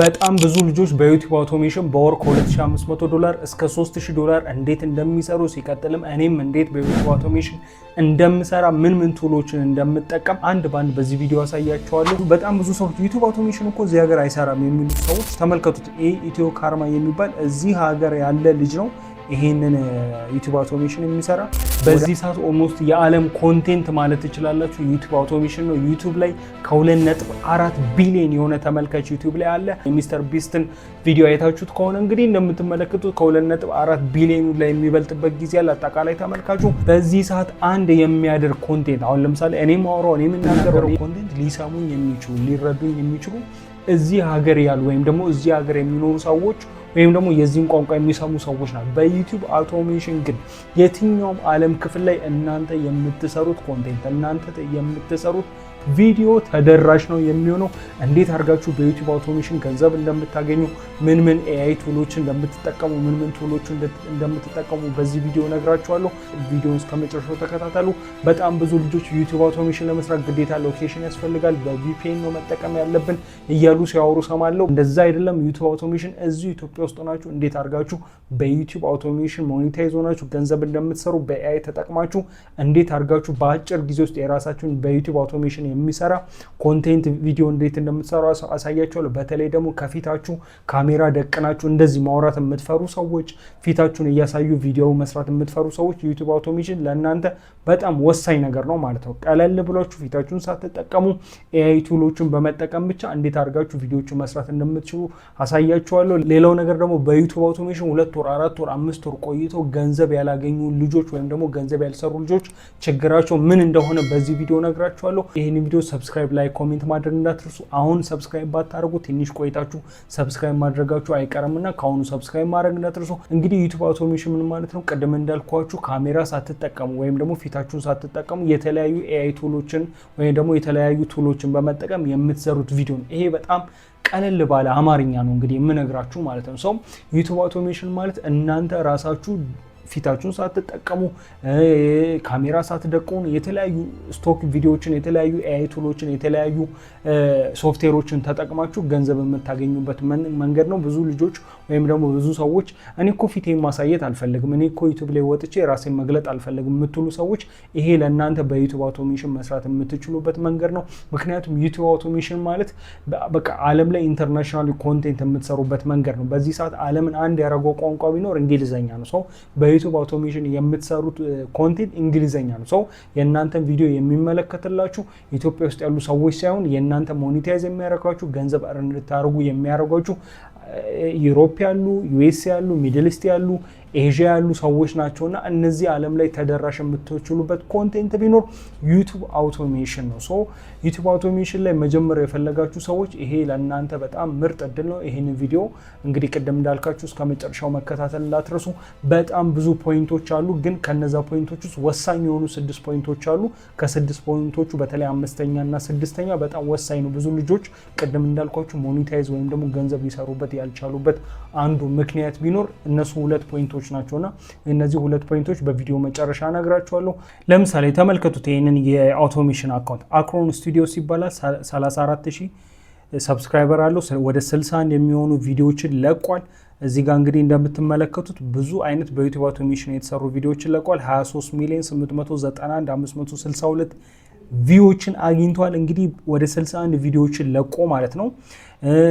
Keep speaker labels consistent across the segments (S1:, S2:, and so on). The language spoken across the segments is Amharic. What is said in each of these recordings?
S1: በጣም ብዙ ልጆች በዩቲዩብ አውቶሜሽን በወር $2500 እስከ $3000 እንዴት እንደሚሰሩ ሲቀጥልም እኔም እንዴት በዩቲዩብ አውቶሜሽን እንደምሰራ ምን ቱሎችን እንደምጠቀም አንድ ባንድ በዚህ ቪዲዮ አሳያችኋለሁ። በጣም ብዙ ሰዎች ዩቲዩብ አውቶሜሽን እኮ እዚህ ሀገር አይሰራም የሚሉ ሰዎች ተመልከቱት። ኢትዮ ካርማ የሚባል እዚህ ሀገር ያለ ልጅ ነው ይሄንን ዩቲዩብ አውቶሜሽን የሚሰራ። በዚህ ሰዓት ኦልሞስት የዓለም ኮንቴንት ማለት ትችላላችሁ ዩቲዩብ አውቶሜሽን ነው። ዩቲዩብ ላይ ከ2.4 ቢሊዮን የሆነ ተመልካች ዩቲዩብ ላይ አለ። የሚስተር ቢስትን ቪዲዮ አይታችሁት ከሆነ እንግዲህ እንደምትመለከቱት ከ2.4 ቢሊዮን ላይ የሚበልጥበት ጊዜ ያለ አጠቃላይ ተመልካቹ። በዚህ ሰዓት አንድ የሚያደርግ ኮንቴንት አሁን ለምሳሌ እኔ ማወራው እኔ የምናገረው ኮንቴንት ሊሰሙኝ የሚችሉ ሊረዱኝ የሚችሉ እዚህ ሀገር ያሉ ወይም ደግሞ እዚህ ሀገር የሚኖሩ ሰዎች ወይም ደግሞ የዚህን ቋንቋ የሚሰሙ ሰዎች ናቸው። በዩቲዩብ አውቶሜሽን ግን የትኛውም ዓለም ክፍል ላይ እናንተ የምትሰሩት ኮንቴንት እናንተ የምትሰሩት ቪዲዮ ተደራሽ ነው የሚሆነው። እንዴት አድርጋችሁ በዩቲዩብ አውቶሜሽን ገንዘብ እንደምታገኙ ምን ኤአይ ቱሎችን እንደምትጠቀሙ ምን ቱሎችን እንደምትጠቀሙ በዚህ ቪዲዮ ነግራችኋለሁ። ቪዲዮውን እስከ መጨረሻው ተከታተሉ። በጣም ብዙ ልጆች ዩቲዩብ አውቶሜሽን ለመስራት ግዴታ ሎኬሽን ያስፈልጋል፣ በቪፒኤን ነው መጠቀም ያለብን እያሉ ሲያወሩ ሰማለሁ። እንደዛ አይደለም። ዩቲዩብ አውቶሜሽን እዚሁ ኢትዮጵያ ውስጥ ሆናችሁ እንዴት አድርጋችሁ በዩቲዩብ አውቶሜሽን ሞኔታይዝ ሆናችሁ ገንዘብ እንደምትሰሩ በኤአይ ተጠቅማችሁ እንዴት አድርጋችሁ በአጭር ጊዜ ውስጥ የራሳችሁን በዩቲዩብ አውቶሜሽን የሚሰራ ኮንቴንት ቪዲዮ እንዴት እንደምትሰሩ አሳያችኋለሁ። በተለይ ደግሞ ከፊታችሁ ካሜራ ደቅናችሁ እንደዚህ ማውራት የምትፈሩ ሰዎች፣ ፊታችሁን እያሳዩ ቪዲዮ መስራት የምትፈሩ ሰዎች ዩቲዩብ አውቶሜሽን ለእናንተ በጣም ወሳኝ ነገር ነው ማለት ነው። ቀለል ብላችሁ ፊታችሁን ሳትጠቀሙ ኤአይ ቱሎችን በመጠቀም ብቻ እንዴት አድርጋችሁ ቪዲዮዎችን መስራት እንደምትችሉ አሳያችኋለሁ። ሌላው ነገር ደግሞ በዩቲዩብ አውቶሜሽን 2 ወር 4 ወር 5 ወር ቆይተው ገንዘብ ያላገኙ ልጆች ወይም ደግሞ ገንዘብ ያልሰሩ ልጆች ችግራቸው ምን እንደሆነ በዚህ ቪዲዮ ነግራችኋለሁ። ይሄን ቪዲዮ ሰብስክራይብ፣ ላይክ፣ ኮሜንት ማድረግ እንዳትረሱ። አሁን ሰብስክራይብ ባታደርጉ ትንሽ ቆይታችሁ ሰብስክራይብ ማድረጋችሁ አይቀርምና ከአሁኑ ሰብስክራይብ ማድረግ እንዳትረሱ። እንግዲህ ዩቲዩብ አውቶሜሽን ምን ማለት ነው? ቅድም እንዳልኳችሁ ካሜራ ሳትጠቀሙ ወይም ደግሞ ፊታችሁን ሳትጠቀሙ የተለያዩ ኤአይ ቱሎችን ወይም ደግሞ የተለያዩ ቱሎችን በመጠቀም የምትሰሩት ቪዲዮ ነው። ይሄ በጣም ቀለል ባለ አማርኛ ነው እንግዲህ የምነግራችሁ ማለት ነው። ሰው ዩቲዩብ አውቶሜሽን ማለት እናንተ ራሳችሁ ፊታችሁን ሳትጠቀሙ ካሜራ ሳትደቁኑ የተለያዩ ስቶክ ቪዲዮዎችን የተለያዩ ኤአይ ቱሎችን የተለያዩ ሶፍትዌሮችን ተጠቅማችሁ ገንዘብ የምታገኙበት መንገድ ነው። ብዙ ልጆች ወይም ደግሞ ብዙ ሰዎች እኔ እኮ ፊቴን ማሳየት አልፈልግም፣ እኔ እኮ ዩቲዩብ ላይ ወጥቼ ራሴን መግለጥ አልፈልግም የምትሉ ሰዎች ይሄ ለእናንተ በዩቲዩብ አውቶሜሽን መስራት የምትችሉበት መንገድ ነው። ምክንያቱም ዩቲዩብ አውቶሜሽን ማለት በቃ ዓለም ላይ ኢንተርናሽናል ኮንቴንት የምትሰሩበት መንገድ ነው። በዚህ ሰዓት ዓለምን አንድ ያደረገው ቋንቋ ቢኖር እንግሊዝኛ ነው። ሰው ዩቲዩብ አውቶሜሽን የምትሰሩት ኮንቴንት እንግሊዘኛ ነው። ሰው የእናንተን ቪዲዮ የሚመለከትላችሁ ኢትዮጵያ ውስጥ ያሉ ሰዎች ሳይሆን የእናንተ ሞኔታይዝ የሚያደርጓችሁ ገንዘብ እንድታደርጉ የሚያደርጓችሁ ዩሮፕ ያሉ፣ ዩኤስ ያሉ፣ ሚድል ኢስት ያሉ፣ ኤዥያ ያሉ ሰዎች ናቸውና እነዚህ ዓለም ላይ ተደራሽ የምትችሉበት ኮንቴንት ቢኖር ዩቲዩብ አውቶሜሽን ነው። ሶ ዩቲዩብ አውቶሜሽን ላይ መጀመሪያ የፈለጋችሁ ሰዎች ይሄ ለእናንተ በጣም ምርጥ እድል ነው። ይሄንን ቪዲዮ እንግዲህ ቅድም እንዳልካችሁ እስከ መጨረሻው መከታተል እንዳትረሱ። በጣም ብዙ ፖይንቶች አሉ፣ ግን ከነዛ ፖይንቶች ውስጥ ወሳኝ የሆኑ 6 ፖይንቶች አሉ። ከ6 ፖይንቶቹ በተለይ 5ኛ እና 6ኛ በጣም ወሳኝ ነው። ብዙ ልጆች ቅድም እንዳልኳችሁ ሞኔታይዝ ወይም ደግሞ ገንዘብ ሊሰሩበት ያልቻሉበት አንዱ ምክንያት ቢኖር እነሱ 2 ፖይንቶች ናቸውና እነዚህ 2 ፖይንቶች በቪዲዮ መጨረሻ ነግራችኋለሁ። ለምሳሌ ተመልከቱት። ይሄንን የአውቶሜሽን አካውንት አክሮን ስቱዲዮስ ይባላል። 34000 ሰብስክራይበር አለው። ወደ 61 የሚሆኑ ቪዲዮዎችን ለቋል። እዚህ ጋር እንግዲህ እንደምትመለከቱት ብዙ አይነት በዩቲዩብ አውቶሜሽን የተሰሩ ቪዲዮዎችን ለቋል። 23,891,562 ቪዲዮዎችን አግኝቷል። እንግዲህ ወደ 61 ቪዲዮዎችን ለቆ ማለት ነው።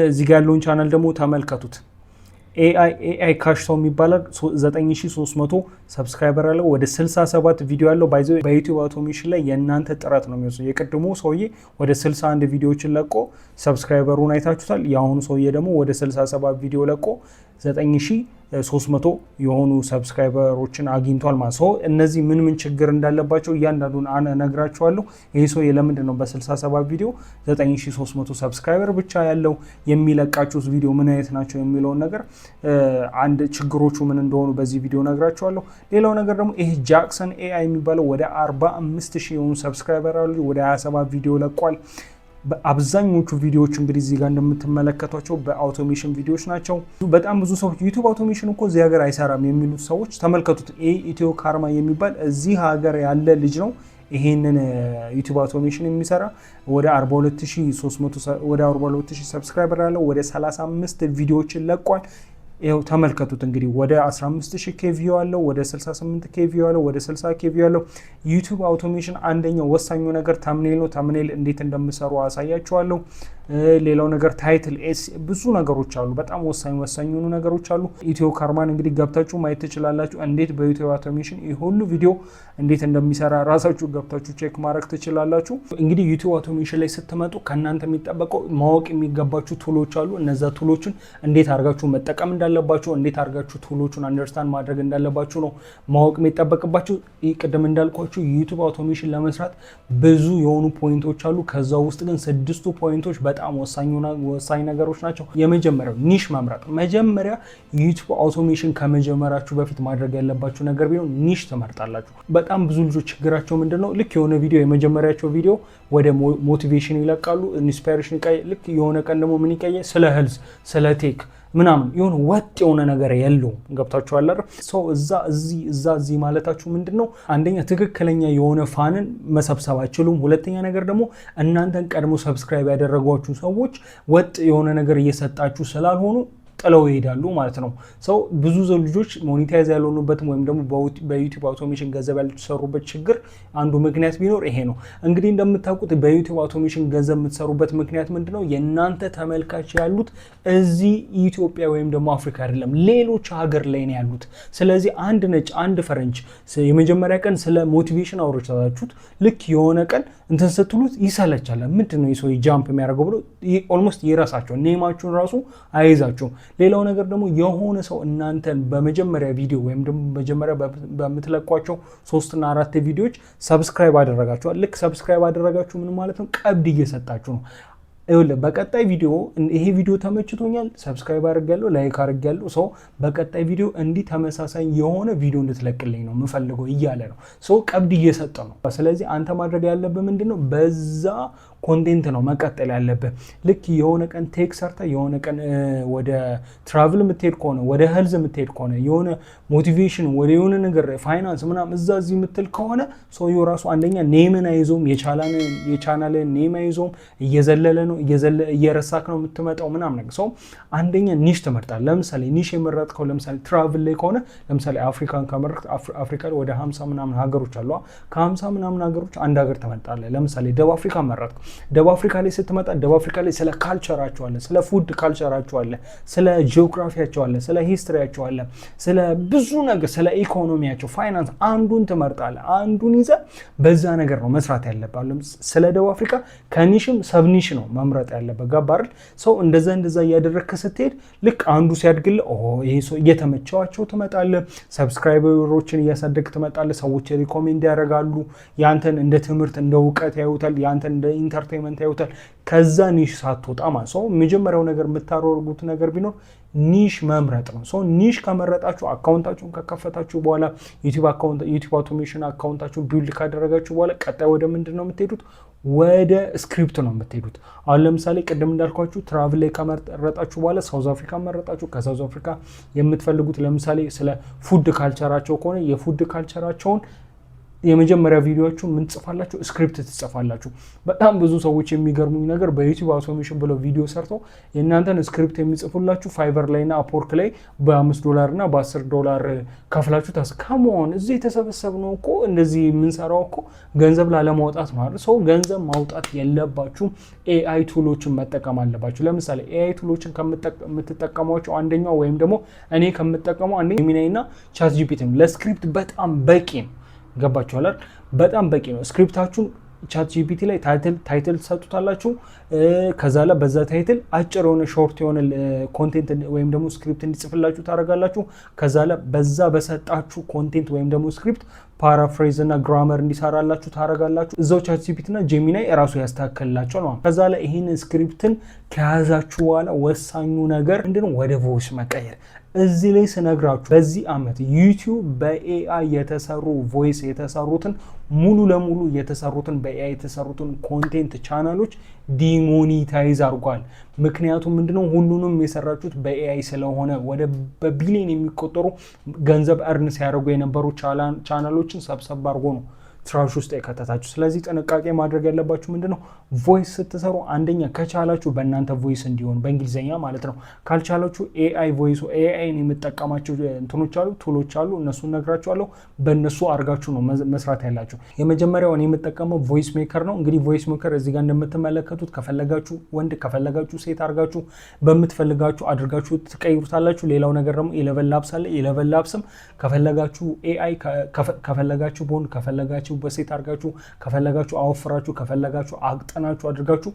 S1: እዚህ ጋር ያለውን ቻናል ደግሞ ተመልከቱት። ኤአይ ካሽታው የሚባላል 9300 ሰብስክራይበር አለው። ወደ 67 ቪዲዮ ያለው በዩቲዩብ አውቶሜሽን ላይ የእናንተ ጥረት ነው የሚወስደው። የቅድሙ ሰውዬ ወደ 61 ቪዲዮዎችን ለቆ ሰብስክራይበሩን አይታችሁታል። የአሁኑ ሰውዬ ደግሞ ወደ 67 ቪዲዮ ለቆ 9300 የሆኑ ሰብስክራይበሮችን አግኝቷል ማለት ነው። እነዚህ ምን ችግር እንዳለባቸው እያንዳንዱን እነግራችኋለሁ። ይሄ ሰው ለምንድን ነው በ67 ቪዲዮ 9300 ሰብስክራይበር ብቻ ያለው? የሚለቃችሁት ቪዲዮ ምን አይነት ናቸው የሚለውን ነገር አንድ ችግሮቹ ምን እንደሆኑ በዚህ ቪዲዮ እነግራችኋለሁ። ሌላው ነገር ደግሞ ይሄ ጃክሰን ኤአይ የሚባለው ወደ 45000 የሆኑ ሰብስክራይበር አሉ። ወደ 27 ቪዲዮ ለቋል። አብዛኞቹ ቪዲዮዎች እንግዲህ እዚህ ጋር እንደምትመለከቷቸው በአውቶሜሽን ቪዲዮዎች ናቸው። በጣም ብዙ ሰዎች ዩቲዩብ አውቶሜሽን እኮ እዚህ ሀገር አይሰራም የሚሉት ሰዎች ተመልከቱት። ኢትዮ ካርማ የሚባል እዚህ ሀገር ያለ ልጅ ነው ይሄንን ዩቲዩብ አውቶሜሽን የሚሰራ ወደ 42300 ወደ 42000 ሰብስክራይበር ያለው ወደ 35 ቪዲዮዎችን ለቋል። ይኸው ተመልከቱት እንግዲህ ወደ 15000 ቪው አለው፣ ወደ 68 ቪው አለው፣ ወደ 60 ቪው አለው። ዩቲዩብ አውቶሜሽን አንደኛው ወሳኙ ነገር ተምኔል ነው። ተምኔል እንዴት እንደምሰሩ አሳያችኋለሁ። ሌላው ነገር ታይትል ብዙ ነገሮች አሉ። በጣም ወሳኝ የሆኑ ነገሮች አሉ። ኢትዮ ካርማን እንግዲህ ገብታችሁ ማየት ትችላላችሁ። እንዴት በዩቲዩብ አውቶሜሽን ይሄ ሁሉ ቪዲዮ እንዴት እንደሚሰራ ራሳችሁ ገብታችሁ ቼክ ማድረግ ትችላላችሁ። እንግዲህ ዩቲዩብ አውቶሜሽን ላይ ስትመጡ ከእናንተ የሚጠበቀው ማወቅ የሚገባችሁ ቱሎች አሉ። እነዛ ቱሎችን እንዴት አድርጋችሁ መጠቀም እንዳለባችሁ፣ እንዴት አድርጋችሁ ቱሎቹን አንደርስታንድ ማድረግ እንዳለባችሁ ነው ማወቅ የሚጠበቅባችሁ። ቅድም እንዳልኳችሁ ዩቲዩብ አውቶሜሽን ለመስራት ብዙ የሆኑ ፖይንቶች አሉ። ከዛ ውስጥ ግን 6 ፖይንቶች በጣም ወሳኝ ነገሮች ናቸው። የመጀመሪያው ኒሽ መምረጥ። መጀመሪያ ዩቲዩብ አውቶሜሽን ከመጀመራችሁ በፊት ማድረግ ያለባችሁ ነገር ቢሆን ኒሽ ትመርጣላችሁ። በጣም ብዙ ልጆች ችግራቸው ምንድነው? ልክ የሆነ ቪዲዮ የመጀመሪያቸው ቪዲዮ ወደ ሞቲቬሽን ይለቃሉ፣ ኢንስፓይሬሽን ልክ የሆነ ቀን ደግሞ ምን ይቀየር ስለ ሄልዝ ስለ ቴክ ምናምን የሆነ ወጥ የሆነ ነገር የለውም። ገብታችኋል አይደል? ሰው እዚህ ማለታችሁ ምንድነው? አንደኛ ትክክለኛ የሆነ ፋንን መሰብሰብ አይችሉም። ሁለተኛ ነገር ደግሞ እናንተን ቀድሞ ሰብስክራይብ ያደረጓችሁ ሰዎች ወጥ የሆነ ነገር እየሰጣችሁ ስላልሆኑ ጥለው ይሄዳሉ ማለት ነው። ሰው ብዙ ልጆች ሞኔታይዝ ያልሆኑበትም ወይም ደግሞ በዩቲዩብ አውቶሜሽን ገንዘብ ያልተሰሩበት ችግር አንዱ ምክንያት ቢኖር ይሄ ነው። እንግዲህ እንደምታውቁት በዩቲዩብ አውቶሜሽን ገንዘብ የምትሰሩበት ምክንያት ምንድነው? የእናንተ ተመልካች ያሉት እዚህ ኢትዮጵያ ወይም ደግሞ አፍሪካ አይደለም፣ ሌሎች ሀገር ላይ ነው ያሉት። ስለዚህ አንድ ነጭ አንድ ፈረንጅ የመጀመሪያ ቀን ስለ ሞቲቬሽን አውርታችሁት ልክ የሆነ ቀን እንትን ስትሉት ይሰለቻል። ምንድነው የሰው ጃምፕ የሚያደርገው ብሎ ኦልሞስት ይረሳቸው፣ ኔማችሁን ራሱ አይዛችሁም። ሌላው ነገር ደግሞ የሆነ ሰው እናንተን በመጀመሪያ ቪዲዮ ወይም ደግሞ መጀመሪያ በምትለቋቸው 3 እና 4 ቪዲዮዎች ሰብስክራይብ አደረጋችኋል። ልክ ሰብስክራይብ አደረጋችሁ ምን ማለት ነው? ቀብድ እየሰጣችሁ ነው። በቀጣይ ቪዲዮ ይሄ ቪዲዮ ተመችቶኛል፣ ሰብስክራይብ አድርጋለሁ፣ ላይክ አድርጋለሁ፣ ሰው በቀጣይ ቪዲዮ እንዲህ ተመሳሳይ የሆነ ቪዲዮ እንድትለቅልኝ ነው የምፈልገው እያለ ነው። ሰው ቀብድ እየሰጠ ነው። ስለዚህ አንተ ማድረግ ያለብህ ምንድነው? በዛ ኮንቴንት ነው መቀጠል ያለብህ። ልክ የሆነ ቀን ቴክ ሰርተ የሆነ ቀን ወደ ትራቭል የምትሄድ ከሆነ ወደ ሄልዝ የምትሄድ ከሆነ የሆነ ሞቲቬሽን ወደ የሆነ ነገር ፋይናንስ ምናምን እዚህ የምትል ከሆነ ሰውየው ራሱ አንደኛ ኔምን አይዞም፣ የቻናልን ኔም አይዞም፣ እየዘለለ ነው እየረሳክ ነው የምትመጣው ምናምን ነገር። ሰው አንደኛ ኒሽ ትመርጣለህ። ለምሳሌ ኒሽ የመረጥከው ለምሳሌ ትራቭል ላይ ከሆነ ለምሳሌ አፍሪካን ከመረጥክ አፍሪካ ላይ ወደ 50 ምናምን ሀገሮች አሉ። ከ50 ምናምን ሀገሮች አንድ ሀገር ትመርጣለህ። ለምሳሌ ደቡብ አፍሪካ መረጥክ። ደቡብ አፍሪካ ላይ ስትመጣ ደቡብ አፍሪካ ላይ ስለ ካልቸራቸው አለ፣ ስለ ፉድ ካልቸራቸው አለ፣ ስለ ጂኦግራፊያቸው አለ፣ ስለ ሂስትሪያቸው አለ፣ ስለ ብዙ ነገር ስለ ኢኮኖሚያቸው ፋይናንስ አንዱን ትመርጣለህ። አንዱን ይዘህ በዛ ነገር ነው መስራት ያለብህ። ስለ ደቡብ አፍሪካ ከኒሽም ሰብኒሽ ነው መምረጥ ያለበት። ገባህ አይደል? ሰው እንደዛ እያደረግክ ስትሄድ ልክ አንዱ ሲያድግልህ ይሄ ሰው እየተመቸዋቸው ትመጣለህ። ሰብስክራይበሮችን እያሳደግ ትመጣለህ። ሰዎች ሪኮሜንድ ያደርጋሉ። ያንተን እንደ ትምህርት እንደ እውቀት ያዩታል። ያንተን እንደ ኢንተርቴንመንት ያዩታል። ከዛ ኒሽ ሳትወጣ ማለት ሰው መጀመሪያው ነገር የምታደርጉት ነገር ቢኖር ኒሽ መምረጥ ነው። ሰው ኒሽ ከመረጣችሁ አካውንታችሁን ከከፈታችሁ በኋላ ዩቲዩብ አውቶሜሽን አካውንታችሁን ቢልድ ካደረጋችሁ በኋላ ቀጣይ ወደ ምንድን ነው የምትሄዱት? ወደ ስክሪፕት ነው የምትሄዱት። አሁን ለምሳሌ ቅድም እንዳልኳችሁ ትራቭል ላይ ከመረጣችሁ በኋላ ሳውዝ አፍሪካ መረጣችሁ። ከሳውዝ አፍሪካ የምትፈልጉት ለምሳሌ ስለ ፉድ ካልቸራቸው ከሆነ የፉድ ካልቸራቸውን የመጀመሪያ ቪዲዮአችሁ ምን ትጽፋላችሁ? ስክሪፕት ትጽፋላችሁ። በጣም ብዙ ሰዎች የሚገርሙኝ ነገር በዩቲዩብ አውቶሜሽን ብለው ቪዲዮ ሰርተው የእናንተን ስክሪፕት የሚጽፉላችሁ ፋይቨር ላይና አፕወርክ ላይ $5 እና $10 ከፍላችሁ ካሞን እዚህ የተሰበሰብነው እኮ እንደዚህ የምንሰራው እኮ ገንዘብ ላለማውጣት ነው አይደል? ሰው ገንዘብ ማውጣት የለባችሁም። ኤአይ ቱሎችን መጠቀም አለባችሁ። ለምሳሌ ኤአይ ቱሎችን ከምትጠቀሟቸው አንደኛው ወይም ደግሞ እኔ ከምጠቀመው አንደኛው ጄሚናይ እና ቻት ጂፒቲ ነው። ለስክሪፕት በጣም በቂ ነው። ገባችኋል? በጣም በቂ ነው። ስክሪፕታችሁን ቻት ጂፒቲ ላይ ታይትል ትሰጡታላችሁ። ከዛ ላይ በዛ ታይትል አጭር የሆነ ሾርት የሆነ ኮንቴንት ወይም ደግሞ ስክሪፕት እንዲጽፍላችሁ ታደርጋላችሁ። ከዛ ላይ በዛ በሰጣችሁ ኮንቴንት ወይም ደግሞ ስክሪፕት ፓራፍሬዝ እና ግራመር እንዲሰራላችሁ ታደርጋላችሁ። እዛው ቻት ጂፒቲ እና ጄሚናይ ራሱ ያስተካክልላችኋል ማለት። ከዛ ላይ ይህንን ስክሪፕትን ከያዛችሁ በኋላ ወሳኙ ነገር ምንድነው? ወደ ቮይስ መቀየር። እዚህ ላይ ስነግራችሁ በዚህ ዓመት ዩቲዩብ በኤአይ የተሰሩ ቮይስ የተሰሩትን ሙሉ ለሙሉ የተሰሩትን በኤአይ የተሰሩትን ኮንቴንት ቻናሎች ዲሞኒታይዝ አድርጓል። ምክንያቱም ምንድነው? ሁሉንም የሰራችሁት በኤአይ ስለሆነ ወደ በቢሊዮን የሚቆጠሩ ገንዘብ እርን ሲያደርጉ የነበሩ ቻናሎችን ሰብሰብ አድርጎ ነው ትራሽ ውስጥ የከተታችሁ። ስለዚህ ጥንቃቄ ማድረግ ያለባችሁ ምንድነው ቮይስ ስትሰሩ አንደኛ ከቻላችሁ በእናንተ ቮይስ እንዲሆን በእንግሊዝኛ ማለት ነው። ካልቻላችሁ ኤአይ ቮይስ ኤአይን የምጠቀማቸው እንትኖች አሉ ቱሎች አሉ እነሱን ነግራችኋለሁ። በእነሱ አድርጋችሁ ነው መስራት ያላችሁ። የመጀመሪያው እኔ የምጠቀመው ቮይስ ሜከር ነው። እንግዲህ ቮይስ ሜከር እዚህ ጋር እንደምትመለከቱት ከፈለጋችሁ ወንድ ከፈለጋችሁ ሴት አድርጋችሁ በምትፈልጋችሁ አድርጋችሁ ትቀይሩታላችሁ። ሌላው ነገር ደግሞ ኢሌቨን ላብስ አለ። ኢሌቨን ላብስም ከፈለጋችሁ ኤአይ ከፈለጋችሁ በወንድ ከፈለጋችሁ በሴት አድርጋችሁ ከፈለጋችሁ አወፍራችሁ ከፈለጋችሁ አቅጠናችሁ አድርጋችሁ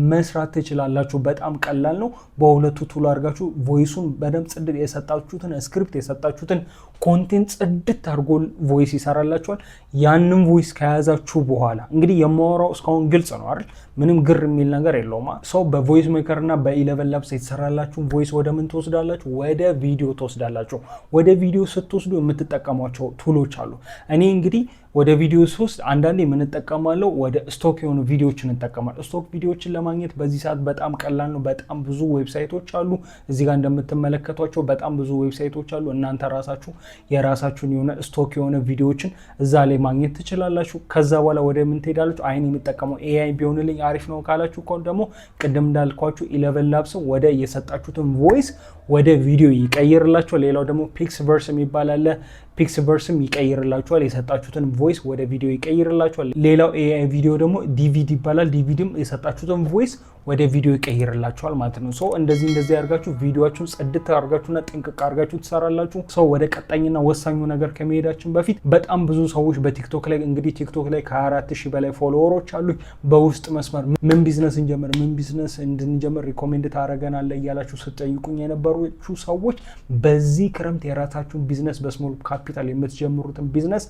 S1: መስራት ትችላላችሁ። በጣም ቀላል ነው። በሁለቱ ቱል አድርጋችሁ ቮይሱን በደንብ ጽድት የሰጣችሁትን ስክሪፕት የሰጣችሁትን ኮንቴንት ጽድት አድርጎ ቮይስ ይሰራላችኋል። ያንን ቮይስ ከያዛችሁ በኋላ እንግዲህ የማወራው እስካሁን ግልጽ ነው አይደል? ምንም ግር የሚል ነገር የለውም። ሰው በቮይስ ሜከር እና በኢሌቨን ላብስ የተሰራላችሁ ቮይስ ወደ ምን ትወስዳላችሁ? ወደ ቪዲዮ ትወስዳላችሁ። ወደ ቪዲዮ ስትወስዱ የምትጠቀሟቸው ቱሎች አሉ። እኔ እንግዲህ ወደ ቪዲዮ ሶስት አንዳንዴ የምንጠቀማለው ወደ ስቶክ የሆኑ ቪዲዮዎችን እንጠቀማለን። ስቶክ ቪዲዮዎችን ለማግኘት በዚህ ሰዓት በጣም ቀላል ነው። በጣም ብዙ ዌብሳይቶች አሉ። እዚህ ጋር እንደምትመለከቷቸው በጣም ብዙ ዌብሳይቶች አሉ። እናንተ ራሳችሁ የራሳችሁን የሆነ ስቶክ የሆነ ቪዲዮዎችን እዛ ላይ ማግኘት ትችላላችሁ። ከዛ በኋላ ወደ ምን ትሄዳላችሁ? አይን የሚጠቀመው ኤአይ ቢሆንልኝ አሪፍ ነው ካላችሁ እኮ ደግሞ ቅድም እንዳልኳችሁ ኢሌቨን ላብስም ወደ የሰጣችሁትን ቮይስ ወደ ቪዲዮ ይቀይርላችኋል። ሌላው ደግሞ ፒክስቨርስ የሚባል አለ። ፒክስቨርስም ይቀይርላችኋል። የሰጣችሁትን ቮይስ ወደ ቪዲዮ ይቀይርላችኋል። ሌላው ኤአይ ቪዲዮ ደግሞ ዲቪዲ ይባላል። ዲቪዲም የሰጣችሁትን ቮይስ ወደ ቪዲዮ ይቀይርላችኋል ማለት ነው። ሶ እንደዚህ አድርጋችሁ ቪዲዮአችሁን ጽድት አድርጋችሁና ጥንቅቅ አድርጋችሁ ትሰራላችሁ። ሰው ወደ ቀጣይና ወሳኙ ነገር ከመሄዳችን በፊት በጣም ብዙ ሰዎች በቲክቶክ ላይ እንግዲህ ቲክቶክ ላይ ከ24000 በላይ ፎሎወሮች አሉ። በውስጥ መስመር ምን ቢዝነስ እንጀምር ምን ቢዝነስ እንድንጀምር ሪኮሜንድ ታደርገናለህ እያላችሁ ስትጠይቁኝ የነበሩ ሰዎች በዚህ ክረምት የራሳችሁን ቢዝነስ በስሞል ካፒታል የምትጀምሩትን ቢዝነስ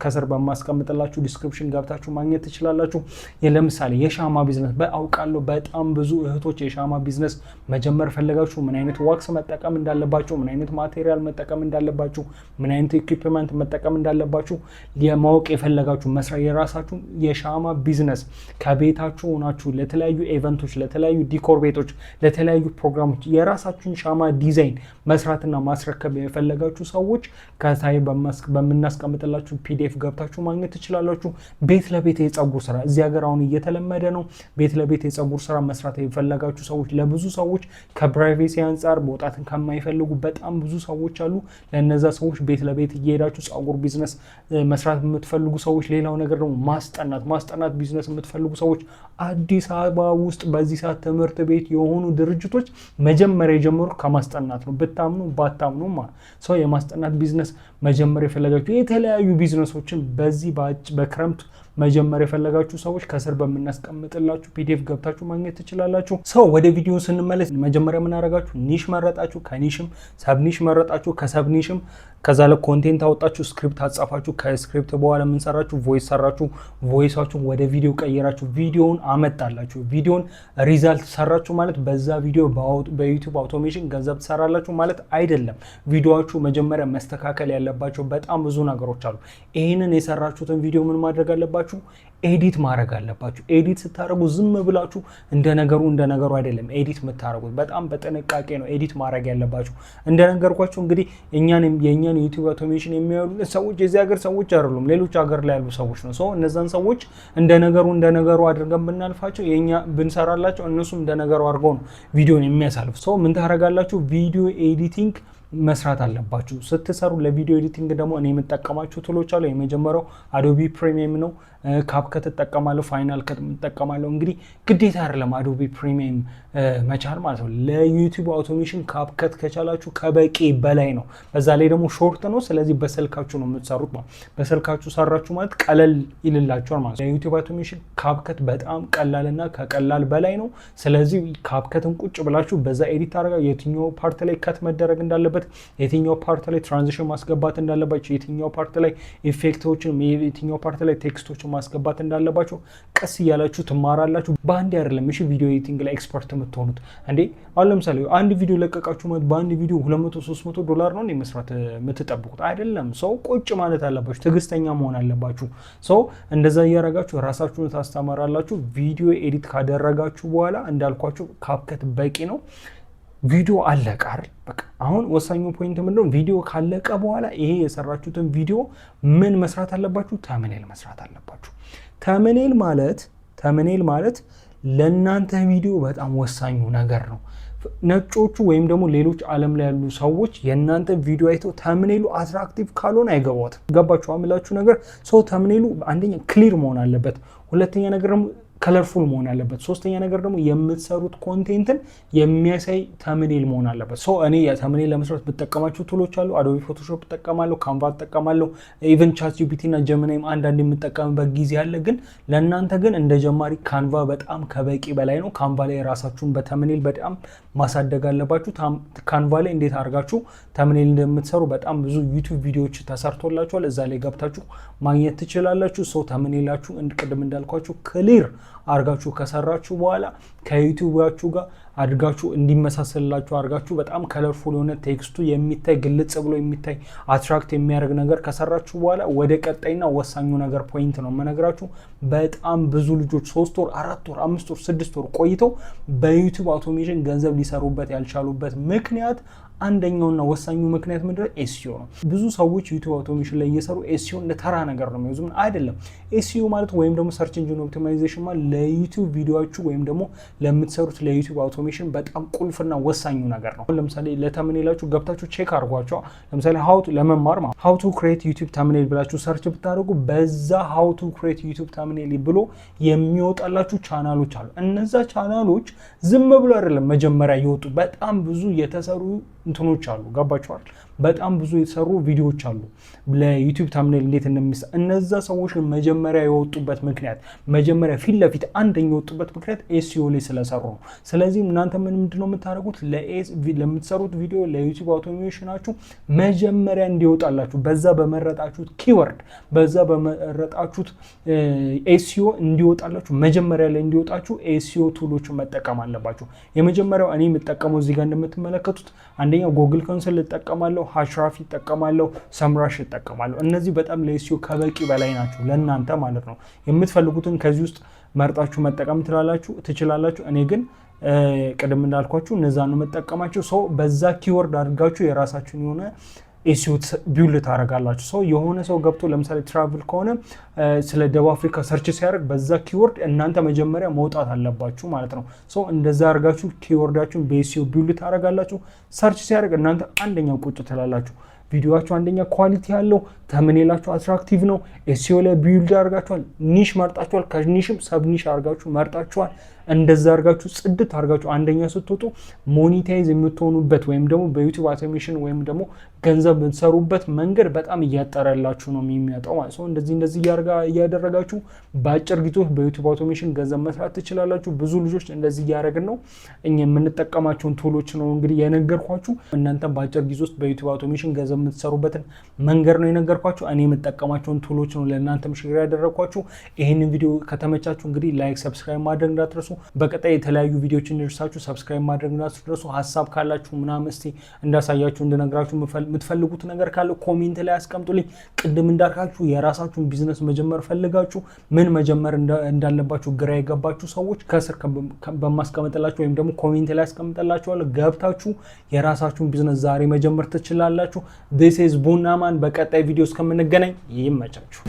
S1: ከስር በማስቀምጥላችሁ ዲስክሪፕሽን ገብታችሁ ማግኘት ትችላላችሁ። ለምሳሌ የሻማ ቢዝነስ በአውቃለሁ በጣም ብዙ እህቶች የሻማ ቢዝነስ መጀመር ፈለጋችሁ ምን አይነት ዋክስ መጠቀም እንዳለባችሁ፣ ምን አይነት ማቴሪያል መጠቀም እንዳለባችሁ፣ ምን አይነት ኢኩዊፕመንት መጠቀም እንዳለባችሁ የማወቅ የፈለጋችሁ መስራት የራሳችሁ የሻማ ቢዝነስ ከቤታችሁ ሆናችሁ ለተለያዩ ኢቨንቶች፣ ለተለያዩ ዲኮር ቤቶች፣ ለተለያዩ ፕሮግራሞች የራሳችሁን ሻማ ዲዛይን መስራትና ማስረከብ የፈለጋችሁ ሰዎች ከታይ በምናስቀምጥላችሁ ፒዲኤፍ ገብታችሁ ማግኘት ትችላላችሁ። ቤት ለቤት የፀጉር ስራ እዚህ ሀገር አሁን እየተለመደ ነው። ቤት ለቤት የፀጉር ስራ መስራት የፈለጋችሁ ሰዎች ለብዙ ሰዎች ከፕራይቬሲ አንጻር መውጣትን ከማይፈልጉ በጣም ብዙ ሰዎች አሉ። ለነዛ ሰዎች ቤት ለቤት እየሄዳችሁ ፀጉር ቢዝነስ መስራት የምትፈልጉ ሰዎች፣ ሌላው ነገር ደግሞ ማስጠናት ቢዝነስ የምትፈልጉ ሰዎች አዲስ አበባ ውስጥ በዚህ ሰዓት ትምህርት ቤት የሆኑ ድርጅቶች መጀመሪያ የጀመሩ ከማስጠናት ነው። ብታምኑ ባታምኑ ሰው የማስጠናት ቢዝነስ መጀመር የፈለጋችሁ የተለያዩ ቢዝነሶችን በዚህ በክረምት መጀመር የፈለጋችሁ ሰዎች ከስር በምናስቀምጥላችሁ ፒዲኤፍ ገብታችሁ ማግኘት ትችላላችሁ። ሰው ወደ ቪዲዮ ስንመለስ መጀመሪያ ምን አደረጋችሁ? ኒሽ መረጣችሁ፣ ከኒሽም ሰብኒሽ መረጣችሁ፣ ከሰብኒሽም ከዛ ለኮንቴንት አወጣችሁ፣ ስክሪፕት አጻፋችሁ፣ ከስክሪፕት በኋላ ምን ሰራችሁ? ቮይስ ሰራችሁ። ቮይሳችሁን ወደ ቪዲዮ ቀየራችሁ፣ ቪዲዮውን አመጣላችሁ። ቪዲዮን ሪዛልት ሰራችሁ ማለት በዛ ቪዲዮ በዩቲዩብ አውቶሜሽን ገንዘብ ትሰራላችሁ ማለት አይደለም። ቪዲዮአችሁ መጀመሪያ መስተካከል ያለባቸው በጣም ብዙ ነገሮች አሉ። ይህንን የሰራችሁትን ቪዲዮ ምን ማድረግ አለባችሁ? ኤዲት ማድረግ አለባችሁ። ኤዲት ስታደርጉ ዝም ብላችሁ እንደ ነገሩ አይደለም ኤዲት የምታደርጉት። በጣም በጥንቃቄ ነው ኤዲት ማድረግ ያለባችሁ። እንደነገርኳችሁ እንግዲህ የእኛን ዩቲዩብ አውቶሜሽን የሚያዩ ሰዎች የዚህ ሀገር ሰዎች አይደሉም፣ ሌሎች ሀገር ላይ ያሉ ሰዎች ነው። ሰው እነዛን ሰዎች እንደ ነገሩ አድርገን ብናልፋቸው የኛ ብንሰራላቸው እነሱም እንደ ነገሩ አድርገው ነው ቪዲዮን የሚያሳልፍ። ሰው ምን ታደርጋላችሁ? ቪዲዮ ኤዲቲንግ መስራት አለባችሁ። ስትሰሩ ለቪዲዮ ኤዲቲንግ ደግሞ እኔ የምጠቀማችሁ ቱሎች አሉ። የመጀመሪያው አዶቢ ፕሪሚየም ነው። ካፕከት እጠቀማለሁ፣ ፋይናል ከት እጠቀማለሁ። እንግዲህ ግዴታ አይደለም አዶቢ ፕሪሚየም መቻል ማለት ነው። ለዩቲዩብ አውቶሜሽን ካፕከት ከቻላችሁ ከበቂ በላይ ነው። በዛ ላይ ደግሞ ሾርት ነው። ስለዚህ በስልካችሁ ነው የምትሰሩት ማለት በስልካችሁ ሰራችሁ ማለት ቀለል ይልላችኋል ማለት ነው። ለዩቲዩብ አውቶሜሽን ካፕከት በጣም ቀላልና ከቀላል በላይ ነው። ስለዚህ ካፕከትን ቁጭ ብላችሁ በዛ ኤዲት አድርጋ የትኛው ፓርት ላይ ከት መደረግ እንዳለበት፣ የትኛው ፓርት ላይ ትራንዚሽን ማስገባት እንዳለባችሁ፣ የትኛው ፓርት ላይ ኢፌክቶችን፣ የትኛው ፓርት ላይ ቴክስቶችን ማስገባት እንዳለባችሁ ቀስ እያላችሁ ትማራላችሁ። በአንድ አይደለም እሺ ቪዲዮ ኤዲቲንግ ላይ ኤክስፐርት የምትሆኑት እንዴ። አሁን ለምሳሌ አንድ ቪዲዮ ለቀቃችሁ ማለት በአንድ ቪዲዮ $200-300 ነው መስራት የምትጠብቁት አይደለም። ሰው ቁጭ ማለት አለባችሁ፣ ትዕግስተኛ መሆን አለባችሁ። ሰው እንደዛ እያደረጋችሁ ራሳችሁን ታስተምራላችሁ። ቪዲዮ ኤዲት ካደረጋችሁ በኋላ እንዳልኳችሁ ካፕከት በቂ ነው። ቪዲዮ አለቀ አይደል? በቃ አሁን ወሳኙ ፖይንት ምንድነው? ቪዲዮ ካለቀ በኋላ ይሄ የሰራችሁትን ቪዲዮ ምን መስራት አለባችሁ? ተምኔል መስራት አለባችሁ። ተምኔል ማለት ለእናንተ ቪዲዮ በጣም ወሳኙ ነገር ነው። ነጮቹ ወይም ደግሞ ሌሎች ዓለም ላይ ያሉ ሰዎች የእናንተ ቪዲዮ አይተው ተምኔሉ አትራክቲቭ ካልሆነ አይገባዎትም። ገባችሁ አምላችሁ ነገር ሰው ተምኔሉ አንደኛ ክሊር መሆን አለበት። ሁለተኛ ነገር ደግሞ ከለርፉል መሆን አለበት። ሶስተኛ ነገር ደግሞ የምትሰሩት ኮንቴንትን የሚያሳይ ተምኔል መሆን አለበት። እኔ ተምኔል ለመስራት ብጠቀማቸው ቱሎች አሉ። አዶቢ ፎቶሾፕ እጠቀማለሁ፣ ካንቫ እጠቀማለሁ፣ ኢቨን ቻት ጂፒቲ እና ጀሚናይም አንዳንድ የምጠቀምበት ጊዜ አለ። ግን ለእናንተ ግን እንደ ጀማሪ ካንቫ በጣም ከበቂ በላይ ነው። ካንቫ ላይ ራሳችሁን በተምኔል በጣም ማሳደግ አለባችሁ። ካንቫ ላይ እንዴት አድርጋችሁ ተምኔል እንደምትሰሩ በጣም ብዙ ዩቲዩብ ቪዲዮዎች ተሰርቶላችኋል። እዛ ላይ ገብታችሁ ማግኘት ትችላላችሁ። ተምኔላችሁ ቅድም እንዳልኳችሁ ክሊር አርጋችሁ ከሰራችሁ በኋላ ከዩቲዩባችሁ ጋር አድርጋችሁ እንዲመሳሰልላችሁ አርጋችሁ በጣም ከለርፉል የሆነ ቴክስቱ የሚታይ ግልጽ ብሎ የሚታይ አትራክት የሚያደርግ ነገር ከሰራችሁ በኋላ ወደ ቀጣይና ወሳኙ ነገር ፖይንት ነው የምነግራችሁ። በጣም ብዙ ልጆች 3 ወር 4 ወር 5 ወር 6 ወር ቆይተው በዩቲዩብ አውቶሜሽን ገንዘብ ሊሰሩበት ያልቻሉበት ምክንያት አንደኛውና ወሳኙ ምክንያት ምንድነው? ኤስኢኦ ነው። ብዙ ሰዎች ዩቲዩብ አውቶሜሽን ላይ እየሰሩ ኤስኢኦ እንደ ተራ ነገር ነው የሚያዙ። አይደለም። ኤስኢኦ ማለት ወይም ደግሞ ሰርች ኢንጂን ኦፕቲማይዜሽን ማለት ለዩቲዩብ ቪዲዮአችሁ ወይም ደግሞ ለምትሰሩት ለዩቲዩብ አውቶሜሽን በጣም ቁልፍና ወሳኙ ነገር ነው። ለምሳሌ ለተምኔላችሁ ገብታችሁ ቼክ አድርጓቸው። ለምሳሌ ለመማር ሃው ቱ ክሬት ዩቲዩብ ተምኔል ብላችሁ ሰርች ብታደርጉ በዛ ሃው ቱ ክሬት ዩቲዩብ ተምኔል ብሎ የሚወጣላችሁ ቻናሎች አሉ። እነዛ ቻናሎች ዝም ብሎ አይደለም መጀመሪያ ይወጡ፣ በጣም ብዙ የተሰሩ እንትኖች አሉ። ገባችኋል? በጣም ብዙ የተሰሩ ቪዲዮዎች አሉ ለዩቲዩብ ተምኔል እንዴት እንደሚሰራ። እነዛ ሰዎች መጀመሪያ የወጡበት ምክንያት መጀመሪያ ፊት ለፊት አንደኛ የወጡበት ምክንያት ኤስኢኦ ላይ ስለሰሩ ነው። ስለዚህ እናንተ ምንድነው የምታደርጉት? ለምትሰሩት ቪዲዮ ለዩቲዩብ አውቶሜሽናችሁ መጀመሪያ እንዲወጣላችሁ በዛ በመረጣችሁት ኪወርድ በዛ በመረጣችሁት ኤስኢኦ እንዲወጣላችሁ መጀመሪያ ላይ እንዲወጣችሁ ኤስኢኦ ቱሎችን መጠቀም አለባችሁ። የመጀመሪያው እኔ የምጠቀመው እዚህ ጋር እንደምትመለከቱት አንደኛው ጎግል ኮንሰል እጠቀማለሁ፣ ሃሽራፊ እጠቀማለሁ፣ ሰምራሽ እጠቀማለሁ። እነዚህ በጣም ለኤስኢኦ ከበቂ በላይ ናቸው ለእናንተ ማለት ነው። የምትፈልጉትን ከዚህ ውስጥ መርጣችሁ መጠቀም ትችላላችሁ። እኔ ግን ቅድም እንዳልኳችሁ እነዛ ነው መጠቀማቸው። ሰው በዛ ኪወርድ አድርጋችሁ የራሳችሁን የሆነ ኤስኢኦ ቢውል ታደርጋላችሁ። የሆነ ሰው ገብቶ ለምሳሌ ትራቭል ከሆነ ስለ ደቡብ አፍሪካ ሰርች ሲያደርግ በዛ ኪወርድ እናንተ መጀመሪያ መውጣት አለባችሁ ማለት ነው። እንደዛ አድርጋችሁ ኪወርዳችሁን በኤስኢኦ ቢውል ታደርጋላችሁ። ሰርች ሲያደርግ እናንተ አንደኛው ቁጭ ትላላችሁ። ቪዲዮአችሁ አንደኛ ኳሊቲ ያለው፣ ተምኔላችሁ አትራክቲቭ ነው፣ ኤስኢኦ ላይ ቢውልድ አድርጋችኋል፣ ኒሽ መርጣችኋል፣ ከኒሽም ሰብ ኒሽ አድርጋችሁ መርጣችኋል። እንደዛ አድርጋችሁ ጽድት አድርጋችሁ አንደኛ ስትወጡ ሞኔታይዝ የምትሆኑበት ወይም ደግሞ በዩቲዩብ አውቶሜሽን ወይም ደግሞ ገንዘብ የምትሰሩበት መንገድ በጣም እያጠረላችሁ ነው የሚመጣው ማለት ነው። እንደዚህ እያደረጋችሁ በአጭር ጊዜ በዩቲዩብ አውቶሜሽን ገንዘብ መስራት ትችላላችሁ። ብዙ ልጆች እንደዚህ እያደረግን ነው። እኛ የምንጠቀማቸውን ቱሎች ነው እንግዲህ የነገርኳችሁ። እናንተም በአጭር ጊዜ ውስጥ በዩቲዩብ አውቶሜሽን ገንዘብ የምትሰሩበትን መንገድ ነው የነገርኳችሁ። እኔ የምጠቀማቸውን ቱሎች ነው ለእናንተም ሼር ያደረግኳችሁ። ይህንን ቪዲዮ ከተመቻችሁ እንግዲህ ላይክ፣ ሰብስክራይብ ማድረግ እንዳትረሱ። በቀጣይ የተለያዩ ቪዲዮዎች እንዲደርሳችሁ ሰብስክራይብ ማድረግ እንዳትረሱ። ሀሳብ ካላችሁ ምናምን እስቲ እንዳሳያችሁ እንድነግራችሁ የምትፈልጉት ነገር ካለ ኮሜንት ላይ አስቀምጡልኝ። ቅድም እንዳልካችሁ የራሳችሁን ቢዝነስ መጀመር ፈልጋችሁ ምን መጀመር እንዳለባችሁ ግራ የገባችሁ ሰዎች ከስር በማስቀመጥላችሁ ወይም ደግሞ ኮሜንት ላይ አስቀምጥላችኋለሁ። ገብታችሁ የራሳችሁን ቢዝነስ ዛሬ መጀመር ትችላላችሁ። ዲስ ኢዝ ቡናማን። በቀጣይ ቪዲዮ እስከምንገናኝ ይመቻችሁ።